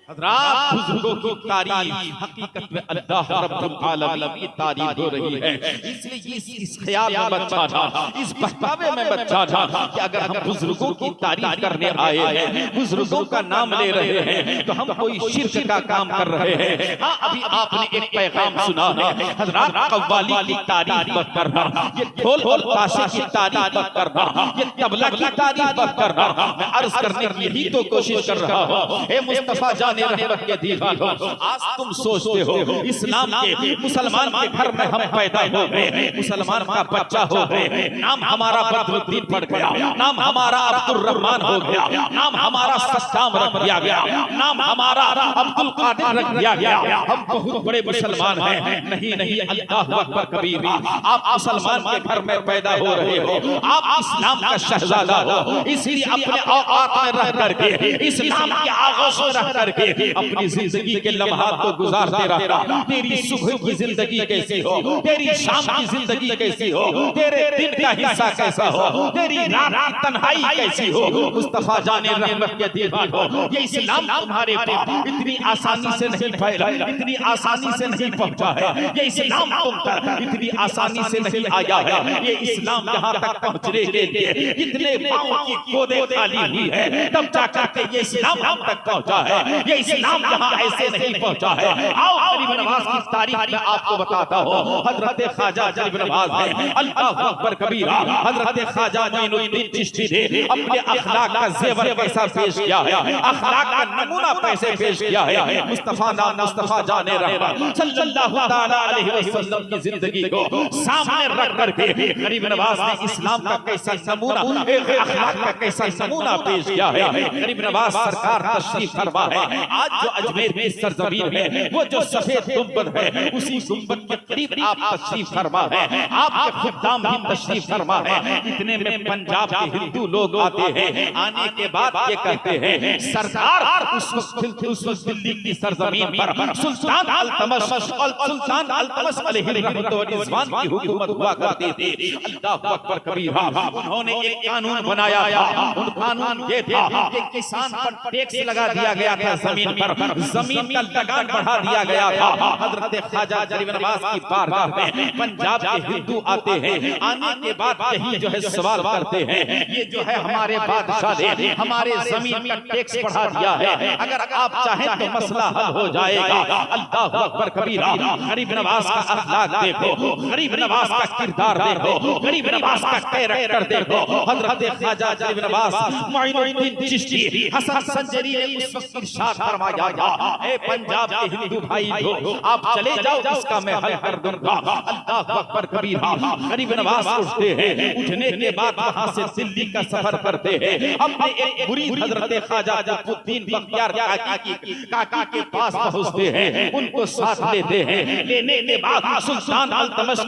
हज़रात बुजुर्गों की तारीफ हकीकत में अल्लाह रब्बुल आलमीन की तारीफ हो रही है। इसलिए इस ख्याल में मत जाना, इस बहकावे में मत जाना कि अगर हम बुजुर्गों की तारीफ करने आए हैं, बुजुर्गों का नाम ले रहे हैं, तो हम कोई शिर्क का काम कर रहे हैं। हाँ, अभी आपने एक पैगाम सुना है, हज़रात कव्वाली की तारीफ मत करना, ये ढोल और ताशे की तारीफ मत करना, ये तबला की तारीफ मत करना। मैं अर्ज करने की यही तो कोशिश कर रहा हूँ। हे मुस्तफा जाने रहमत के दीवार हो, आज तुम सोचते हो इस्लाम के मुसलमान के घर में हम पैदा हो गए, मुसलमान का बच्चा हो गए, नाम हमारा बदरुद्दीन पड़ गया, नाम हमारा अब्दुल रहमान हो गया, नाम हमारा सत्ताम रख दिया गया, नाम हमारा अब्दुल कादिर रख दिया गया, हम बहुत बड़े मुसलमान हैं। नहीं नहीं, अल्लाहु अकबर कबीर। आप मुसलमान के घर में पैदा हो रहे हो, आप इस्लाम का शहजादा हो, इसलिए अपने औकात में रह करके, इस्लाम के आगोश में रह करके अपनी जिंदगी के लम्हात को गुजारते रहना। तेरी सुबह की जिंदगी कैसी हो, तेरी शाम की जिंदगी कैसी हो, तेरे दिन का हिस्सा कैसा हो, तेरी रात की तन्हाई कैसी हो, मुस्तफा जाने रहमत के दीवार हो, ये इस्लाम तुम्हारे पास इतनी आसानी से नहीं फैला, इतनी आसानी से नहीं पहुंचा है, ये इस्लाम तुम तक इतनी आसानी से नहीं आया है। ये इस्लाम यहाँ तक पहुंचने के लिए इतने पाँव की गोदे खाली हुई है, तब जाकर के ये इस्लाम हम तक पहुंचा है। ये इस्लाम यहाँ ऐसे नहीं पहुंचा है। आओ गरीब नवाज की तारीख में आपको बताता हूँ। हजरत ख्वाजा गरीब नवाज है, अल्लाहु अकबर कबीरा। हजरत ख्वाजा मोइनुद्दीन चिश्ती ने अपने अखलाक का जेवर कैसा पेश किया है, अखलाक का नमूना कैसे पेश किया है। मुस्तफा नाम मुस्तफा जाने रहमत सल्लल्लाहु ताला अलैहि वसल्लम की जिंदगी को सामने रख करके गरीब नवाज ने इस्लाम का कैसा नमूना, अखलाक का कैसा नमूना पेश किया है। गरीब नवाज सरकार तशरीफ फरमा है। आज जो अजमेर की सरजमीन है, वो जो सफेद गुंबद है, उसी गुंबद के करीब आप तशरीफ फरमा है, आपके खुदाम भी तशरीफ फरमा है। इतने में पंजाब के हिंदू लोग आते हैं, आने के बाद ये कहते हैं सरकार उस वक्त दिल्ली की सरजमीन पर सुल्तान अल्तमश अलैहि रहमत व रिज़वान की हुकूमत हुआ करती थी। अल्लाहु अकबर कबीरा। उन्होंने एक कानून बनाया था, उन कानून ये था कि किसान पर टैक्स लगा दिया गया था, जमीन का लगान बढ़ा दिया गया था। हजरत ख्वाजा गरीब नवाज की बारगाह में पंजाब के हिंदू आते हैं, आने के बाद यही जो है सवाल करते हैं, ये जो है हमारे बादशाह ने हमारे जमीन का टैक्स बढ़ा दिया है, अगर आप चाहें तो मसला हल हो जाएगा। अल्लाहु अकबर कबीरा। गरीब नवाज का अखलाक देखो, गरीब नवाज का किरदार देखो, गरीब नवाज का कैरेक्टर देखो। हजरत ख्वाजा गरीब नवाज मोइनुद्दीन चिश्ती हसन संजरी ने उस वक्त इरशाद फरमाया था, ए पंजाब के हिंदू भाई हो, आप चले जाओ, इसका मैं हल कर दूंगा। अल्लाहु अकबर कबीरा। गरीब नवाज उठते हैं, उठने के बाद वहां से दिल्ली का सफर करते हैं। अपने एक मुरीद हजरत ख्वाजा कुतुबुद्दीन बख्तियार काका के पास पहुंचते हैं, उनको साथ लेते हैं। लेने के बाद सुल्तान अल्तमश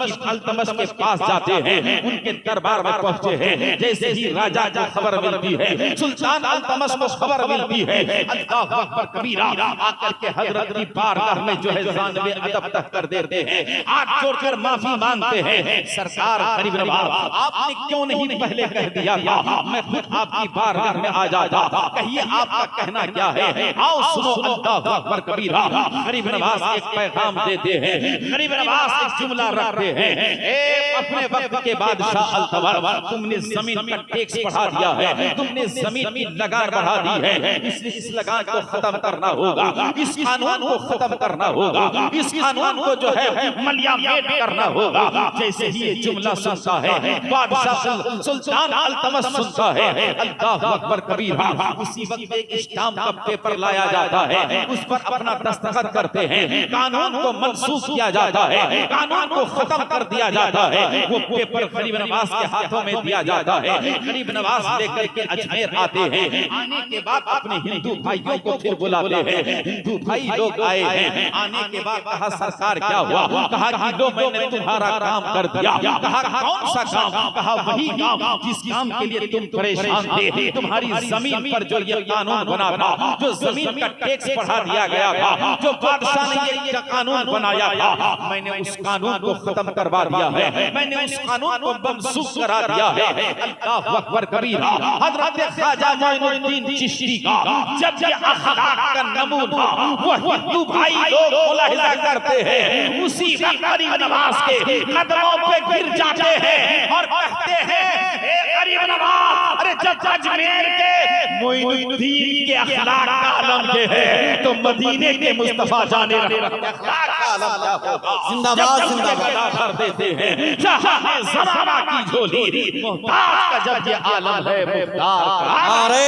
के पास जाते हैं, उनके दरबार में पहुंचे हैं। जैसे ही राजा को खबर मिलती है, सुल्तान अल्तमश को खबर मिलती है, अल्लाहु अकबर कबीरा आकर के हजरत की बारगाह में जो है जानवे अदब तक कर देते हैं, हाथ जोड़कर माफी मांगते हैं। सरकार गरीब नवाज, आपने क्यों नहीं पहले कह दिया था, मैं खुद आपकी बारगाह में आ जाता, कहिए आपका कहना क्या है, आओ सुनो। अल्लाहु अकबर कबीरा। गरीब नवाज एक पैगाम देते हैं, गरीब नवाज एक जुमला रखते हैं, ए अपने वक्त के बादशाह अल्तमश, तुमने जमीन का टैक्स बढ़ा दिया है, तुमने जमीन की लगान बढ़ा दी है, इसलिए इस लगान को खत्म करना होगा, इस कानून को खत्म करना होगा, इस कानून को जो है मलियामेट करना होगा। जैसे ही ये जुमला सुनता है बादशाह सुल्तान अल्तमश सुनता है, अल्लाहु अकबर कबीरा। उसी वक्त एक स्टाम्प का पेपर लाया जाता है, उस पर अपना दस्तखत करते हैं, कानून को मनसूख किया जाता है, कानून को खत्म कर दिया जाता है। वो पेपर गरीब नवाज के हाथों में दिया जाता है। गरीब नवाज लेकर के अजमेर आते हैं, आने के बाद अपने हिंदू भाइयों को फिर बुलाते हैं। हिंदू भाई लोग आए हैं, आने के बाद कहा सरकार क्या हुआ, कहा कि लो मैंने तुम्हारा काम कर दिया। कहा कौन सा काम, कहा वही काम जिस काम के लिए तुम परेशान थे, तुम्हारी जमीन पर जो ये कानून बना था, जो जमीन का टैक्स बढ़ा दिया गया था, जो बादशाह ने ये कानून बनाया था, मैंने उस कानून को खत्म करवा दिया है, मैंने उस कानून को मनसूख करा दिया है। अल्लाहु अकबर कबीरा। हजरत ख्वाजा मोइनुद्दीन चिश्ती का जब ये अखलाक अखलाक का नमूना वो हिंदू भाई लोग मुलाहिजा करते हैं, उसी वक्त गरीब नवाज के कदमों पे गिर जाते हैं और कहते हैं ए गरीब नवाज, अरे जब अजमेर के मोइनुद्दीन के अखलाक का आलम ये है तो मदीने के मुस्तफा जाने अखलाक का आलम क्या होगा। जिंदाबाद जिंदाबाद कर देते हैं जहां ज़माना की झोली, मुहताज का जब ये आलम है मुख्तार का। नारे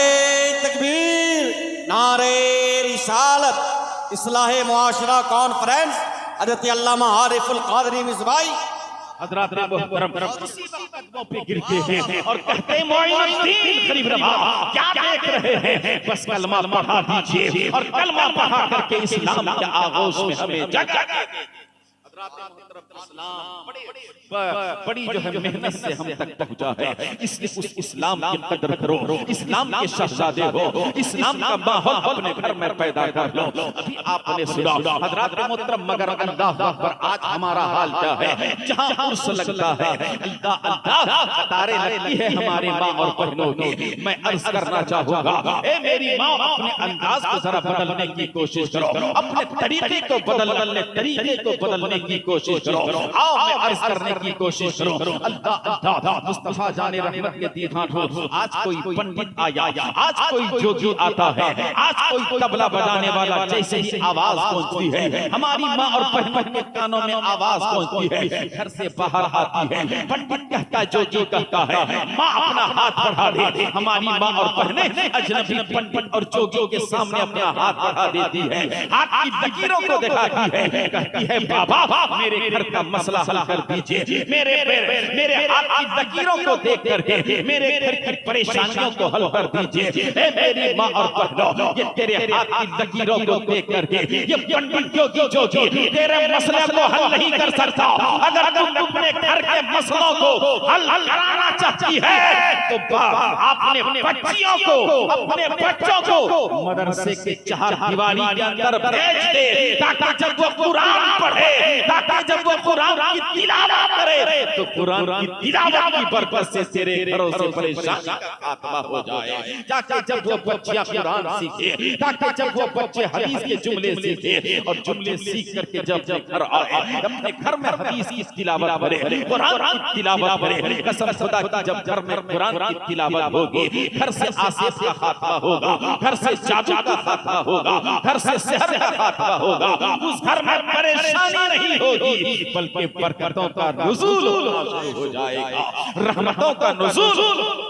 तकबीर, नारे रिसालत, इस्लाह मुआशरा कॉन्फ्रेंस, हज़रत अल्लामा आरिफुल क़ादरी मिसबाई हज़रात मोहतरम उसी वक्त कदमों पे गिरते हैं और कहते हैं मोइनुद्दीन गरीब नवाज क्या देख रहे हैं, बस कलमा पढ़ा दीजिए और कलमा पढ़ा करके इस्लाम के आगोश में हमें जगा दीजिए। बड़ी जो है मेहनत से हम तक पहुंचा है, इसलिए उस इस्लाम की कदर करो, इस्लाम के शहजादे हो, इस्लाम का माहौल अपने घर में पैदा कर लो। अभी आपने सुना हज़रात मोहतरम, मगर अल्लाह अकबर आज हमारा हाल क्या है, जहां उर्स लगता है अल्लाह अल्लाह कतारें लगती है हमारी माँ और बहनों की। मैं अर्ज करना चाहूंगा, ए मेरी माँ, अपने अंदाज को जरा बदलने की कोशिश करो, अपने तरीके को बदलने तरीके को बदलने की कोशिश करो। आओ मैं अर्ज करने की कोशिश करो। अल्लाह अल्लाह मुस्तफा जाने रहमत के दीवान हो। आज कोई पंडित आया, आज कोई जोगी आता है, आज कोई तबला बजाने वाला, जैसे ही आवाज पहुंचती है हमारी माँ और बहनों के कानों में आवाज पहुंचती है, घर से बाहर आती है, पंडित कहता है, जोगी कहता है, माँ अपना हाथ बढ़ा दे। हमारी माँ और बहनें अजनबी पंडित और जोगी के सामने अपना हाथ बढ़ा देती है, हाथ की लकीरों को दिखाती है, कहती है बाबा मेरे घर का मसला हल कर दीजिए, मेरे हाथ की लकीरों को देख करके मेरे घर की परेशानियों को हल कर दीजिए। ए मेरी माँ और बहनों, ये तेरे हाथ की लकीरों को देख करके ये पंडित जोगी तेरे मसले को हल नहीं कर सकता। अगर तुम अपने घर के मसलों को हल कराना चाहती है तो अपने बच्चियों को, अपने बच्चों को मदरसे के चार दीवारी के अंदर भेज दे, ताकि जब वो कुरान पढ़े, ताकि जब वो कुरान की तिलावत करे तो कुरान की तिलावत की बरकत से तेरे घरों से परेशानी का खात्मा हो जाए। ताकि जब वो बच्चियां कुरान सीखे, ताकि जब वो बच्चे हदीस के जुमले सीखे और जुमले सीख करके जब घर आए, अपने घर में हदीस की तिलावत करे, कुरान की तिलावत करे। कसम खुदा की, जब घर में कुरान की तिलावत होगी, घर से आसिफ का खात्मा होगा, घर से जादू का खात्मा होगा, घर से सिहर का खात्मा होगा। उस घर में परेशानी नहीं होगी, बल्कि बरकतों का नुज़ूल हो जाएगा, रहमतों का नुज़ूल।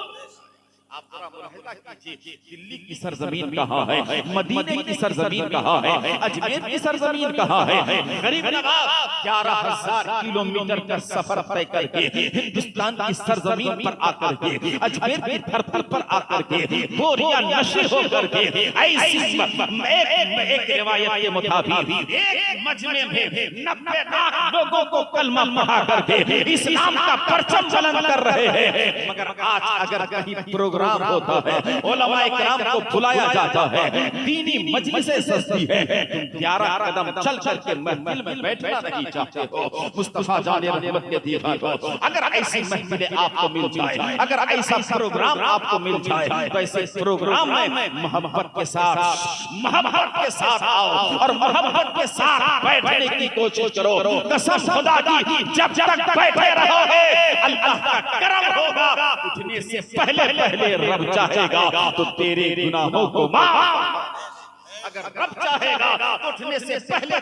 आप जरा मुलाहिजा कीजिए, दिल्ली की सरजमीन कहाँ है, मदीने की सरजमीन कहाँ है, अजमेर की सरजमीन कहाँ है। गरीब नवाज 11,000 किलोमीटर का सफर तय करके हिंदुस्तान की सरजमीन पर आकर के, अजमेर की धरती पर आकर के बोरिया नशे होकर के, ऐसी एक रिवायत के मुताबिक एक मजमे में 90 लाख लोगों को कलमा पढ़ा करके इस्लाम का परचम बुलंद कर रहे हैं। मगर आज अगर कहीं प्रोग्राम होता है, उलमा इकराम को बुलाया जाता है, दीनी मजलिसें सस्ती है, तुम 11 कदम चल चल के महफिल में बैठना नहीं चाहते हो। मुस्तफा जाने रहमत के दीवान हो, अगर ऐसी महफिलें आपको मिल जाए, अगर ऐसा प्रोग्राम आपको मिल जाए, तो ऐसे प्रोग्राम में मोहब्बत के साथ आओ और मोहब्बत के साथ बैठने की कोशिश करो। कसम खुदा की, जब तक बैठे रहोगे अल्लाह का करम होगा। उठने से पहले रब चाहेगा तो तेरे गुनाहों को माफ, अगर रब चाहेगा तो उठने से पहले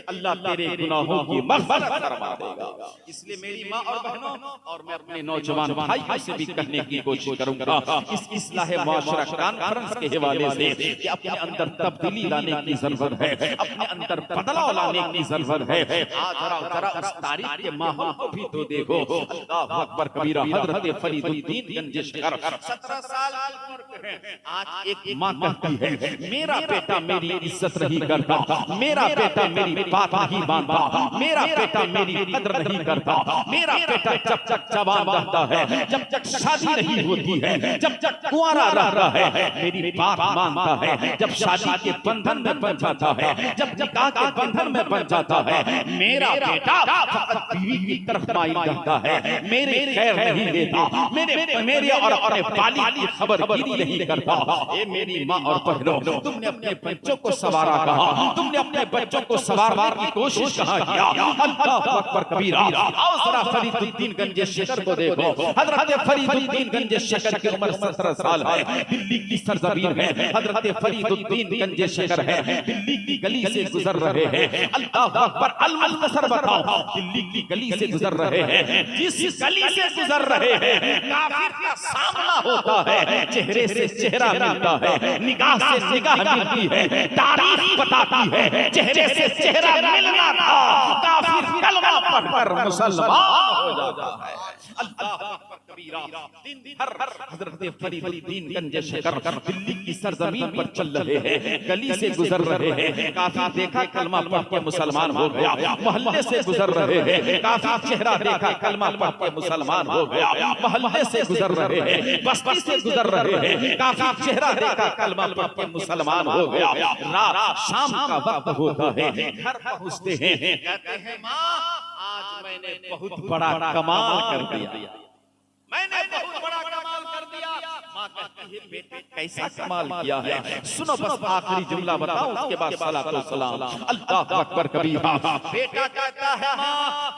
अल्लाह तेरे गुनाहों की मग़फ़िरत फरमा देगा। इसलिए मेरी माँ और बहनों, और मैं अपने नौजवान भाइयों से भी कहने की कोशिश करूंगा, इस इस्लाह मुआशरा कॉन्फ्रेंस के हवाले से कि अपने अंदर तब्दीली लाने की जरूरत है, अपने अंदर बदलाव लाने की जरूरत है। आज जरा उस तारीख के माहौल को भी तो देखो। अल्लाह अकबर कबीरा, हज़रत फरीदुद्दीन गंजिशकर 17 साल की उम्र है। आज एक माँ कहती है, मेरा बेटा मेरी इज्जत नहीं करता, मेरा बेटा मेरी बात नहीं मानता, मेरा बेटा मेरी कदर नहीं करता, मेरा बेटा जब तक जवान रहता है, जब तक शादी नहीं होती है, जब तक कुंवारा रहता है, मेरी बात मानता है, जब शादी के बंधन में बन जाता है, जब निकाह के बंधन में बन जाता है, मेरा बेटा फकत बीवी की तरफ माइल रहता है, मेरे खैर नहीं लेता, मेरे और अपने बाली की खबरगिरी नहीं करता। ए मेरी माँ और बहनों, तुमने अपने बच्चों को सवारा कहा, तुमने अपने बच्चों को सवारने की कोशिश कहाँ किया? अल्लाहु अकबर कबीरा। आओ जरा फरीदुद्दीन गंजे शकर को देखो। हजरत फरीदुद्दीन गंजे शकर की उम्र 17 साल है, दिल्ली की सरजमीन है। हजरत फरीदुद्दीन गंजे शकर है, दिल्ली की गली से गुजर रहे हैं। अल्लाहु अकबर। अल-मुख्तसर बताओ, दिल्ली की गली से गुजर रहे हैं। जिस गली से गुजर रहे हैं काफिर का सामना होता है, चेहरे से चेहरा मिलता है, निगाह से निगाह मिलती है, तारीफ बताती है, चेहरे से चेहरा मिलना था, काफिर कलमा पढ़कर मुसलमान हो जाता है। अल्लाहु अकबर कबीरा। दिन भर हजरत फरीदुद्दीन गंजे शकर दिल्ली की सरजमीन पर चल रहे हैं, गली से गुजर रहे हैं, काफी देखा कलमा पढ़ के मुसलमान हो गया। मोहल्ले से गुजर रहे हैं, काफी चेहरा देखा कलमा पढ़ के मुसलमान हो गया। मोहल्ले से गुजर रहे हैं, बस्ती से गुजर रहे हैं, काफी चेहरा देखा कलमा पढ़ के मुसलमान हो गया। रात शाम का वक्त होता है, घर पहुंचते हैं, कहते हैं माँ आज मैंने बहुत बड़ा कमाल कर दिया, मैंने बहुत बड़ा कमाल कर दिया। माँ कहती है बेटे कैसा कमाल किया है? सुनो बस आखिरी जुमला बताओ, उसके बाद सलातो सलाम। अल्लाहु अकबर कबीरा। बेटा कहता है माँ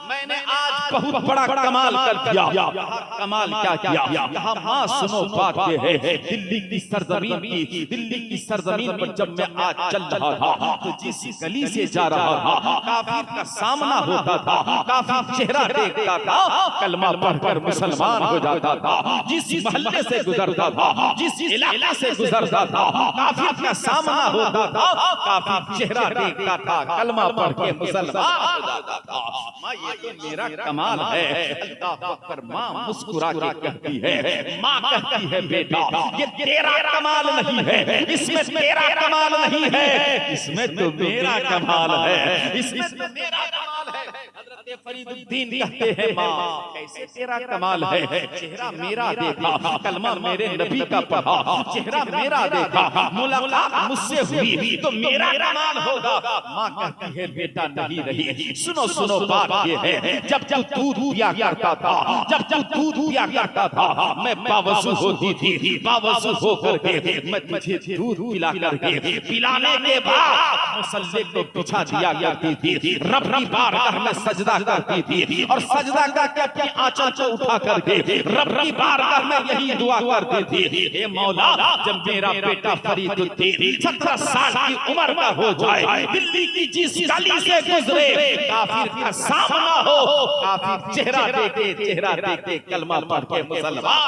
मैंने आज बहुत बड़ा कमाल कर दिया। कमाल क्या किया? यहाँ माँ सुनो बात ये है, दिल्ली की सरजमीन पर जब मैं आज चल रहा था तो जिस गली से जा रहा था काफिर का सामना होता था, काफी चेहरा देखता था, कलमा पढ़कर मुसलमान हो जाता था। जिस मोहल्ले से गुजरता था, जिस इलाके से गुजरता था, काफिर का सामना होता था, काफी चेहरा देखता था, कलमा पढ़ के मुसलमान हो जाता था। माँ ये तो मेरा कमाल है। अल्लाहु अकबर। माँ मुस्कुरा के कहती है, माँ कहती है बेटा ये तेरा कमाल नहीं है, इसमें तेरा कमाल नहीं है, इसमें तो मेरा कमाल है, इसमें तो मेरा कमाल है। हजरत फरीदुद्दीन कहते हैं माँ कैसे तेरा कमाल है? चेहरा मेरा देखा, कलमा मेरे नबी का पढ़ा, चेहरा मेरा देखा, मुलाकात मुझसे हुई तो मेरा कमाल होगा। माँ कहती है बेटा नहीं रही। सुनो सुनो बात ये है, जब जब दूध पिया करता था, जब जब दूध पिया करता था, मैं बावजू होती थी, बावजू होकर के मैं तुझे दूध पिला करके पिलाने के बाद मुसल्ले को बिछा दिया करती थी, रब की बारगाह में सजदा करती थी और सजदा करके अपनी आंचल को उठा करके रब की बारगाह में यही दुआ करती थी, हे मौला जब मेरा बेटा फरीदुद्दीन 17 साल की उम्र का हो जाए, दिल्ली की जिस गली से गुजरे काफिर का सामना हो, काफिर चेहरा देखे कलमा पढ़ के मुसलमान।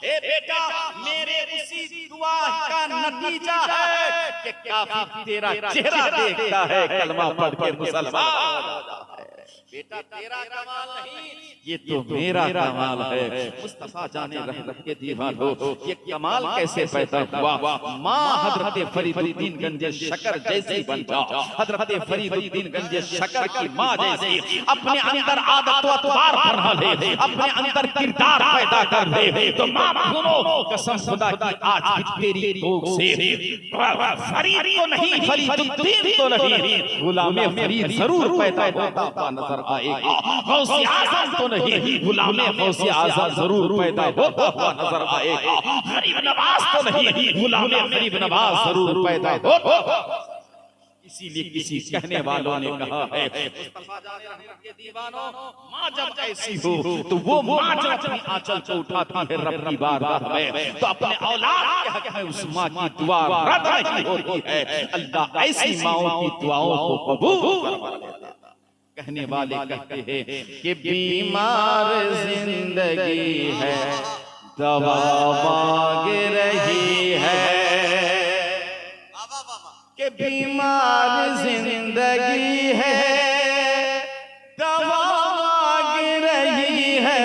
ए बेटा मेरे उसी दुआ का नतीजा है कि काफिर तेरा चेहरा देखता है, कलमा पढ़ के मुसलमान हो जाता है। बेटा तेरा कमाल नहीं, ये तो मेरा कमाल है। मुस्तफा जाने रहमत के दीवानो ये कमाल कैसे पैदा हुआ? माँ हजरत फरीदुद्दीन गंजे शकर जैसी बन जाओ, हजरत फरीदुद्दीन गंजे शकर की माँ जैसी अपने अंदर आदत व अतवार बना ले, अपने अंदर किरदार पैदा कर ले, तो माँ सुनो कसम खुदा की आज तेरी कोख से फरीद तो नहीं, फरीदुद्दीन तो नहीं, गुलामे फरीद जरूर पैदा होता नजर आएगा। गौसे आज़म तो नहीं, गुलामे गौसे आज़म जरूर पैदा होता हुआ नजर आएगा। गरीब नवाज तो नहीं, गुलामे गरीब नवाज जरूर पैदा होता। इसीलिए किसी कहने वालों ने कहा है मुस्तफा जाने रहमत के दीवानों, माँ जब ऐसी हो तो वो माँ जब अपनी आंचल को उठाती है रब की बारगाह में तो अपने औलाद के हक में उस माँ की दुआ रद्द नहीं होती है। अल्लाह ऐसी माँओं की दुआओं को कबूल फरमा लेता है। कहने वाले कहते हैं कि बीमार जिंदगी है दवा मांग रही है, कि बीमार जिंदगी है दवा मांग रही है,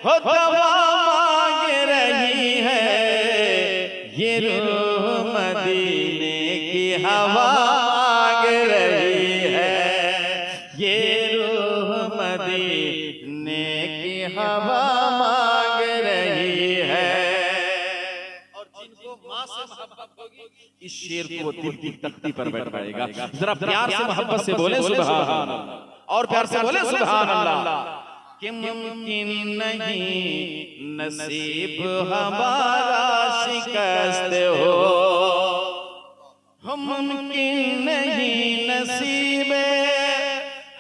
हो दवा मांग रही है, ये रूह मदीने की हवा मांग रही है, ये रूह मदीने की हवा मांग रही है। और जिनको माँ से मोहब्बत होगी इस शेर को दिल की तख्ती पर बैठाएगा। जरा प्यार से मोहब्बत से बोले सुभान अल्लाह, और प्यार से बोले सुभान अल्लाह। कि मुमकिन नहीं नसीब हमारा शिकस्त हो, मुमकिन नहीं नसीब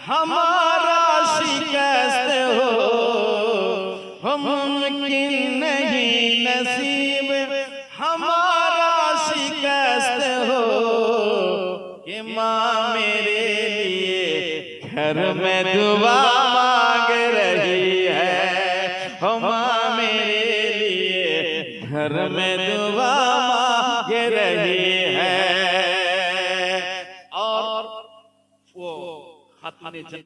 हमारा शिकस्त हो, मुमकिन नहीं नसीब हमारा शिकस्त हो, कि माँ मेरे लिए घर में दुआ मांग रही है, हो माँ मेरे लिए घर में दुआ मांग रही है। और वो खातून